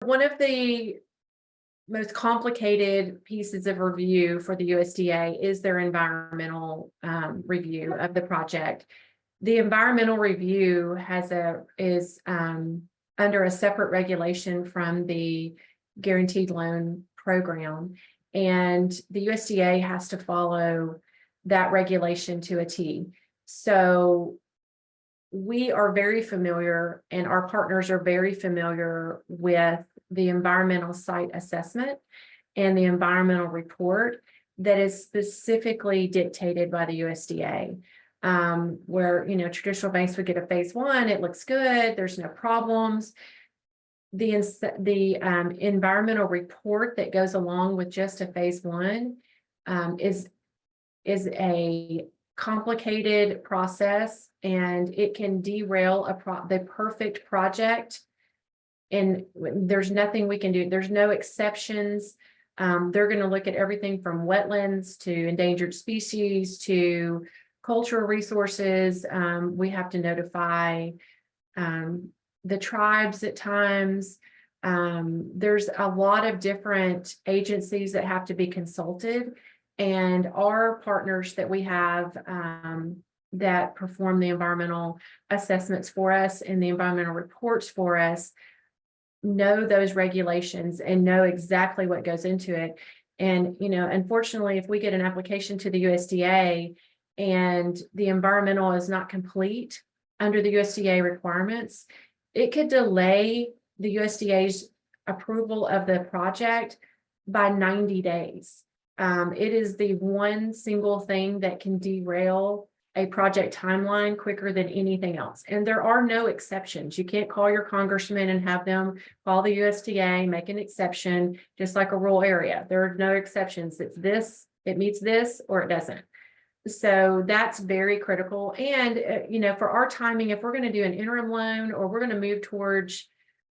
one of the most complicated pieces of review for the USDA is their environmental review of the project. The environmental review is under a separate regulation from the guaranteed loan program, and the USDA has to follow that regulation to a T. So we are very familiar, and our partners are very familiar with the environmental site assessment and the environmental report that is specifically dictated by the USDA. Where, traditional banks would get a phase one, it looks good, there's no problems. The environmental report that goes along with just a phase one is a complicated process, and it can derail the perfect project. And there's nothing we can do. There's no exceptions. They're going to look at everything from wetlands to endangered species to cultural resources. We have to notify the tribes at times. There's a lot of different agencies that have to be consulted, and our partners that we have that perform the environmental assessments for us and the environmental reports for us know those regulations and know exactly what goes into it. And, unfortunately, if we get an application to the USDA and the environmental is not complete under the USDA requirements, it could delay the USDA's approval of the project by 90 days. It is the one single thing that can derail a project timeline quicker than anything else. And there are no exceptions. You can't call your congressman and have them call the USDA, make an exception, just like a rural area. There are no exceptions. It's this, it meets this, or it doesn't. So that's very critical. And, for our timing, if we're going to do an interim loan or we're going to move towards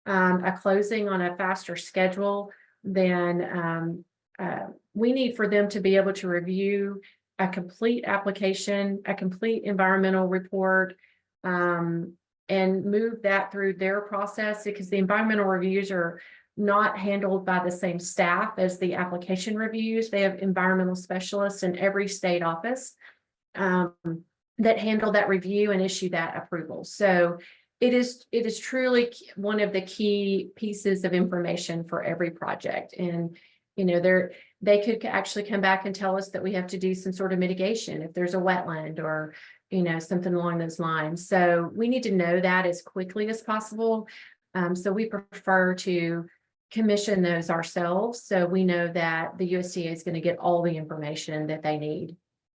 a closing on a faster schedule, then we need for them to be able to review a complete application, a complete environmental report, and move that through their process, because the environmental reviews are not handled by the same staff as the application reviews. They have environmental specialists in every state office that handle that review and issue that approval. So it is truly one of the key pieces of information for every project. And they could actually come back and tell us that we have to do some sort of mitigation if there's a wetland or something along those lines. So we need to know that as quickly as possible. So we prefer to commission those ourselves, so we know that the USDA is going to get all the information that they need.